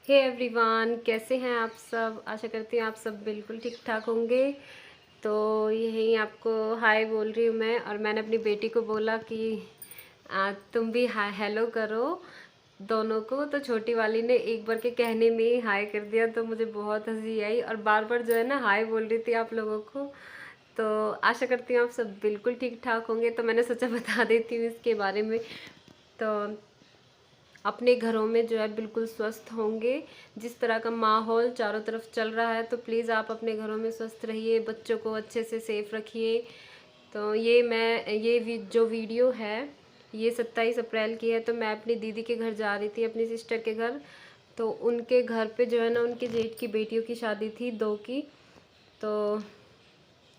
Hey everyone, कैसे हैं आप सब। आशा करती हूँ आप सब बिल्कुल ठीक ठाक होंगे। तो यही आपको हाय बोल रही हूँ मैं। और मैंने अपनी बेटी को बोला कि तुम भी हाय हेलो करो दोनों को। तो छोटी वाली ने एक बार के कहने में ही हाय कर दिया, तो मुझे बहुत हंसी आई और बार बार जो है ना हाय बोल रही थी आप लोगों को। तो आशा करती हूँ आप सब बिल्कुल ठीक ठाक होंगे। तो मैंने सोचा बता देती हूँ इसके बारे में। तो अपने घरों में जो है बिल्कुल स्वस्थ होंगे। जिस तरह का माहौल चारों तरफ चल रहा है, तो प्लीज़ आप अपने घरों में स्वस्थ रहिए, बच्चों को अच्छे से सेफ रखिए। तो जो वीडियो है ये 27 अप्रैल की है। तो मैं अपनी दीदी के घर जा रही थी, अपनी सिस्टर के घर। तो उनके घर पे जो है ना उनके जेठ की बेटियों की शादी थी, 2 की। तो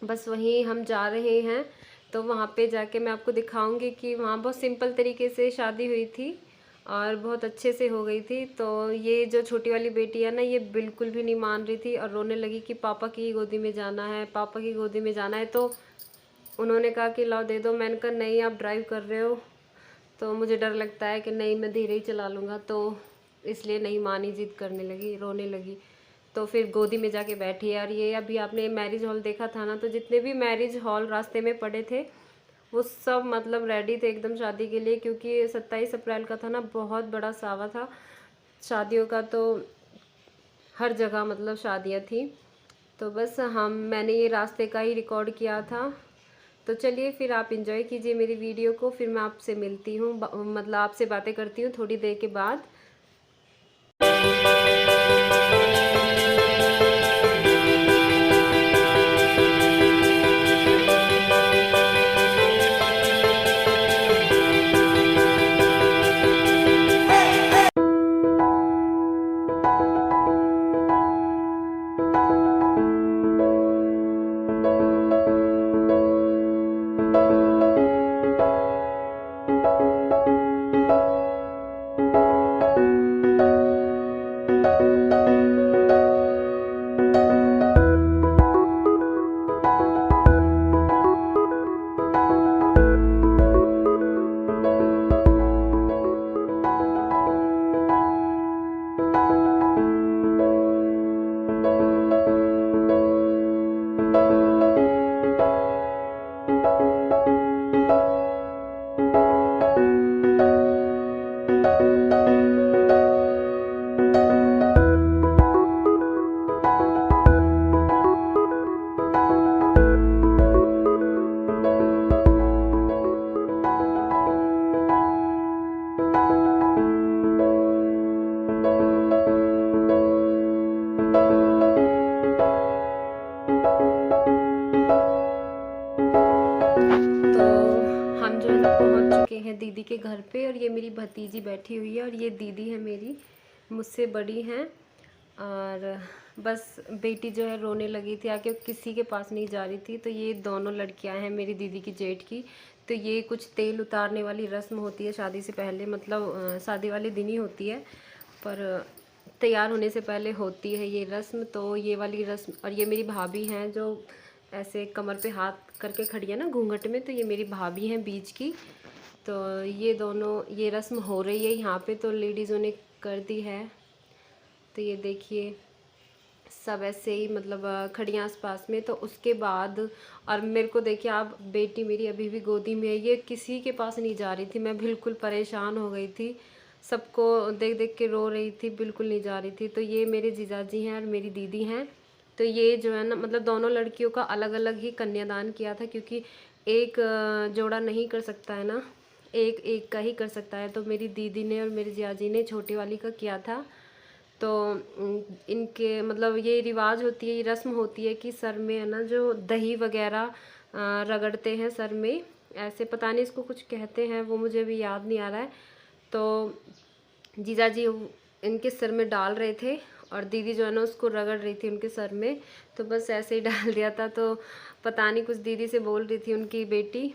बस वहीं हम जा रहे हैं। तो वहाँ पे जाके मैं आपको दिखाऊंगी कि वहाँ बहुत सिंपल तरीके से शादी हुई थी और बहुत अच्छे से हो गई थी। तो ये जो छोटी वाली बेटी है ना, ये बिल्कुल भी नहीं मान रही थी और रोने लगी कि पापा की गोदी में जाना है, पापा की गोदी में जाना है। तो उन्होंने कहा कि लाओ दे दो। मैंने कहा नहीं, आप ड्राइव कर रहे हो तो मुझे डर लगता है कि नहीं, मैं धीरे ही चला लूँगा। तो इसलिए नहीं मानी, जिद करने लगी, रोने लगी। तो फिर गोदी में जाके बैठी है। और ये अभी आपने मैरिज हॉल देखा था ना, तो जितने भी मैरिज हॉल रास्ते में पड़े थे वो सब मतलब रेडी थे एकदम शादी के लिए, क्योंकि 27 अप्रैल का था ना, बहुत बड़ा सावा था शादियों का। तो हर जगह मतलब शादियाँ थी। तो बस मैंने ये रास्ते का ही रिकॉर्ड किया था। तो चलिए फिर आप इंजॉय कीजिए मेरी वीडियो को। फिर मैं आपसे मिलती हूँ, मतलब आपसे बातें करती हूँ थोड़ी देर के बाद। तो हम जो है ना पहुंच चुके हैं दीदी के घर पे। और ये मेरी भतीजी बैठी हुई है और ये दीदी है मेरी, मुझसे बड़ी हैं। और बस बेटी जो है रोने लगी थी आके, किसी के पास नहीं जा रही थी। तो ये दोनों लड़कियां हैं मेरी दीदी की जेठ की। तो ये कुछ तेल उतारने वाली रस्म होती है शादी से पहले, मतलब शादी वाले दिन ही होती है, पर तैयार होने से पहले होती है ये रस्म। तो ये वाली रस्म, और ये मेरी भाभी हैं जो ऐसे कमर पे हाथ करके खड़ी है ना घूंघट में, तो ये मेरी भाभी हैं बीच की। तो ये दोनों, ये रस्म हो रही है यहाँ पे। तो लेडीज़ों ने कर दी है। तो ये देखिए सब ऐसे ही मतलब खड़ी आस पास में। तो उसके बाद, और मेरे को देखिए आप, बेटी मेरी अभी भी गोदी में है, ये किसी के पास नहीं जा रही थी। मैं बिल्कुल परेशान हो गई थी, सबको देख देख के रो रही थी, बिल्कुल नहीं जा रही थी। तो ये मेरे जीजाजी हैं और मेरी दीदी हैं। तो ये जो है ना, मतलब दोनों लड़कियों का अलग अलग ही कन्यादान किया था, क्योंकि एक जोड़ा नहीं कर सकता है ना, एक एक का ही कर सकता है। तो मेरी दीदी ने और मेरी जियाजी ने छोटी वाली का किया था। तो इनके मतलब ये रिवाज होती है, ये रस्म होती है कि सर में है ना जो दही वगैरह रगड़ते हैं सर में, ऐसे पता नहीं इसको कुछ कहते हैं, वो मुझे अभी याद नहीं आ रहा है। तो जीजा जी इनके सर में डाल रहे थे और दीदी जो है ना उसको रगड़ रही थी उनके सर में। तो बस ऐसे ही डाल दिया था। तो पता नहीं कुछ दीदी से बोल रही थी उनकी बेटी,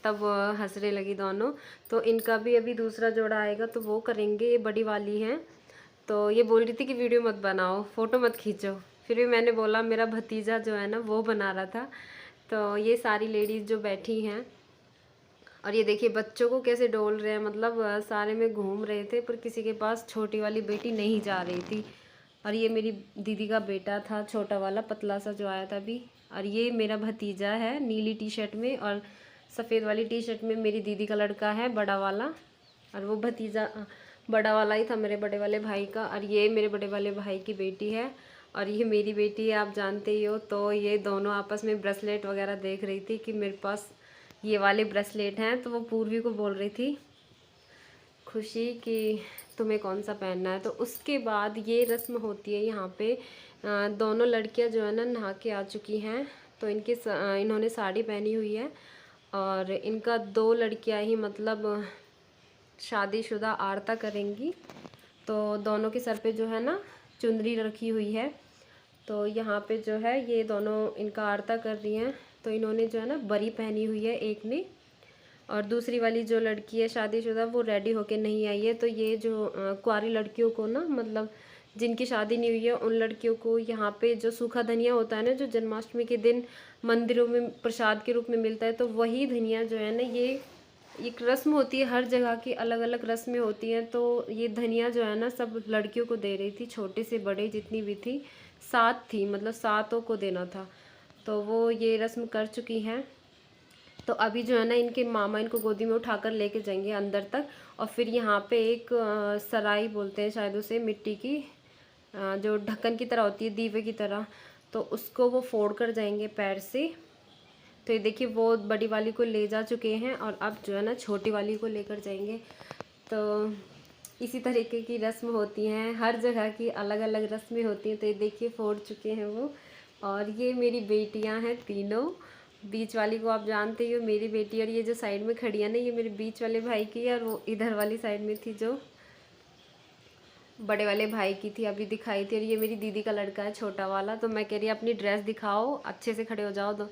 तब हंसने लगी दोनों। तो इनका भी अभी दूसरा जोड़ा आएगा तो वो करेंगे, ये बड़ी वाली हैं। तो ये बोल रही थी कि वीडियो मत बनाओ, फ़ोटो मत खींचो। फिर भी मैंने बोला, मेरा भतीजा जो है ना वो बना रहा था। तो ये सारी लेडीज़ जो बैठी हैं, और ये देखिए बच्चों को कैसे डोल रहे हैं, मतलब सारे में घूम रहे थे पर किसी के पास छोटी वाली बेटी नहीं जा रही थी। और ये मेरी दीदी का बेटा था, छोटा वाला पतला सा जो आया था अभी। और ये मेरा भतीजा है नीली टी शर्ट में, और सफ़ेद वाली टी शर्ट में मेरी दीदी का लड़का है बड़ा वाला। और वो भतीजा बड़ा वाला ही था मेरे बड़े वाले भाई का। और ये मेरे बड़े वाले भाई की बेटी है, और ये मेरी बेटी है, आप जानते ही हो। तो ये दोनों आपस में ब्रेसलेट वगैरह देख रही थी कि मेरे पास ये वाले ब्रेसलेट हैं। तो वो पूर्वी को बोल रही थी खुशी कि तुम्हें कौन सा पहनना है। तो उसके बाद ये रस्म होती है यहाँ पे। दोनों लड़कियाँ जो है ना नहा के आ चुकी हैं, तो इन्होंने साड़ी पहनी हुई है। और इनका 2 लड़कियाँ ही मतलब शादीशुदा आरता करेंगी। तो दोनों के सर पे जो है ना चुंदरी रखी हुई है। तो यहाँ पे जो है ये दोनों इनका आरता कर रही हैं। तो इन्होंने जो है ना बरी पहनी हुई है एक ने, और दूसरी वाली जो लड़की है शादीशुदा वो रेडी होके नहीं आई है। तो ये जो कुंवारी लड़कियों को ना, मतलब जिनकी शादी नहीं हुई है उन लड़कियों को यहाँ पे जो सूखा धनिया होता है ना, जो जन्माष्टमी के दिन मंदिरों में प्रसाद के रूप में मिलता है, तो वही धनिया जो है ना, ये एक रस्म होती है, हर जगह की अलग अलग रस्में होती हैं। तो ये धनिया जो है ना सब लड़कियों को दे रही थी, छोटे से बड़े जितनी भी थी, 7 थी, मतलब 7 को देना था। तो वो ये रस्म कर चुकी हैं। तो अभी जो है ना इनके मामा इनको गोदी में उठाकर लेके जाएंगे अंदर तक, और फिर यहाँ पे एक सराई बोलते हैं शायद उसे, मिट्टी की जो ढक्कन की तरह होती है, दीवे की तरह, तो उसको वो फोड़ कर जाएंगे पैर से। तो ये देखिए वो बड़ी वाली को ले जा चुके हैं, और अब जो है ना छोटी वाली को लेकर जाएंगे। तो इसी तरीके की रस्म होती हैं, हर जगह की अलग अलग रस्में होती हैं। तो ये देखिए फोड़ चुके हैं वो। और ये मेरी बेटियां हैं तीनों। बीच वाली को आप जानते ही हो, मेरी बेटी। और ये जो साइड में खड़ी है ना, ये मेरे बीच वाले भाई की है, और वो इधर वाली साइड में थी जो बड़े वाले भाई की थी, अभी दिखाई थी। और ये मेरी दीदी का लड़का है छोटा वाला। तो मैं कह रही अपनी ड्रेस दिखाओ, अच्छे से खड़े हो जाओ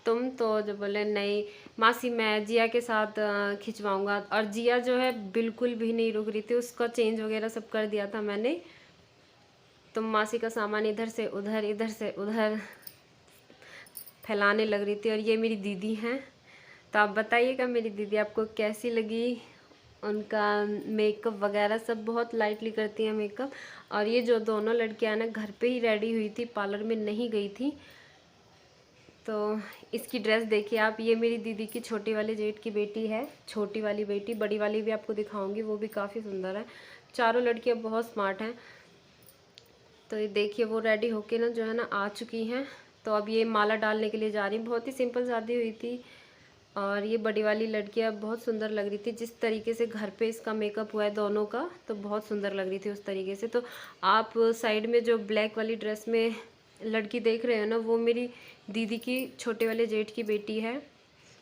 तुम। तो जो बोले नहीं मासी मैं जिया के साथ खिंचवाऊँगा। और जिया जो है बिल्कुल भी नहीं रुक रही थी, उसका चेंज वगैरह सब कर दिया था मैंने। तो मासी का सामान इधर से उधर, इधर से उधर फैलाने लग रही थी। और ये मेरी दीदी हैं। तो आप बताइएगा मेरी दीदी आपको कैसी लगी। उनका मेकअप वगैरह सब बहुत लाइटली करती हैं मेकअप। और ये जो दोनों लड़कियां ना घर पे ही रेडी हुई थी, पार्लर में नहीं गई थी। तो इसकी ड्रेस देखिए आप, ये मेरी दीदी की छोटी वाली जेठ की बेटी है, छोटी वाली बेटी। बड़ी वाली भी आपको दिखाऊंगी, वो भी काफ़ी सुंदर है। चारों लड़कियां बहुत स्मार्ट हैं। तो ये देखिए वो रेडी होके ना जो है ना आ चुकी हैं। तो अब ये माला डालने के लिए जा रही हैं। बहुत ही सिंपल शादी हुई थी। और ये बड़ी वाली लड़कियां बहुत सुंदर लग रही थी, जिस तरीके से घर पे इसका मेकअप हुआ है दोनों का, तो बहुत सुंदर लग रही थी उस तरीके से। तो आप साइड में जो ब्लैक वाली ड्रेस में लड़की देख रहे हो ना, वो मेरी दीदी की छोटे वाले जेठ की बेटी है,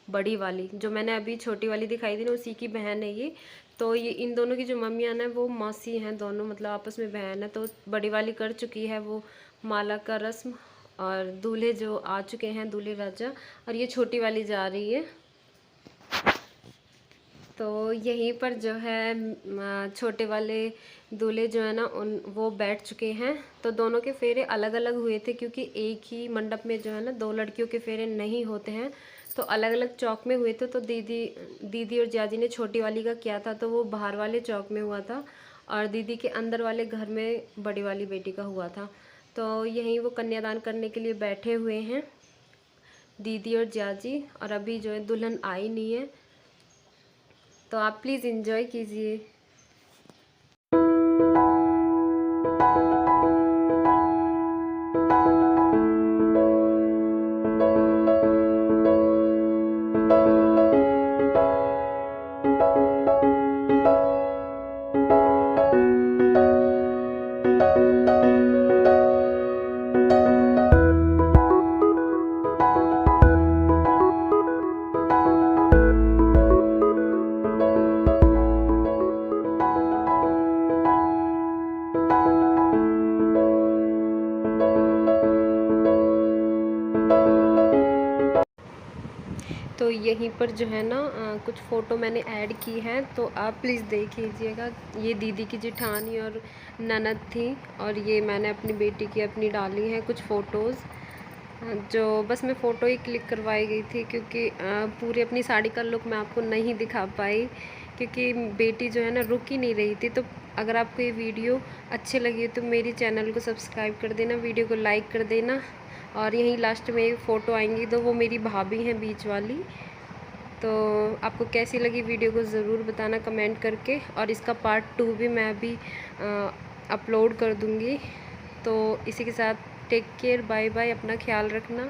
बड़ी वाली। जो मैंने अभी छोटी वाली दिखाई थी ना, उसी की बहन है ये। तो ये इन दोनों की जो मम्मियाँ हैं वो मौसी हैं दोनों, मतलब आपस में बहन है। तो बड़ी वाली कर चुकी है वो माला का रस्म, और दूल्हे जो आ चुके हैं, दूल्हे राजा। और ये छोटी वाली जा रही है। तो यहीं पर जो है छोटे वाले दूल्हे जो है ना वो बैठ चुके हैं। तो दोनों के फेरे अलग अलग हुए थे, क्योंकि एक ही मंडप में जो है ना 2 लड़कियों के फेरे नहीं होते हैं, तो अलग अलग चौक में हुए थे। तो दीदी और जियाजी ने छोटी वाली का किया था, तो वो बाहर वाले चौक में हुआ था, और दीदी के अंदर वाले घर में बड़ी वाली बेटी का हुआ था। तो यहीं वो कन्यादान करने के लिए बैठे हुए हैं दीदी और जियाजी। और अभी जो है दुल्हन आई नहीं है, तो आप प्लीज़ एंजॉय कीजिए। तो यहीं पर जो है ना कुछ फ़ोटो मैंने ऐड की हैं, तो आप प्लीज़ देख लीजिएगा। ये दीदी की जेठानी और ननद थी, और ये मैंने अपनी बेटी की अपनी डाली हैं कुछ फ़ोटोज़। जो बस मैं फ़ोटो ही क्लिक करवाई गई थी, क्योंकि पूरी अपनी साड़ी का लुक मैं आपको नहीं दिखा पाई, क्योंकि बेटी जो है ना रुक ही नहीं रही थी। तो अगर आपको ये वीडियो अच्छी लगी तो मेरी चैनल को सब्सक्राइब कर देना, वीडियो को लाइक कर देना। और यहीं लास्ट में एक फ़ोटो आएंगी, तो वो मेरी भाभी हैं बीच वाली। तो आपको कैसी लगी वीडियो को ज़रूर बताना कमेंट करके, और इसका पार्ट 2 भी मैं अभी अपलोड कर दूँगी। तो इसी के साथ टेक केयर, बाय बाय, अपना ख्याल रखना।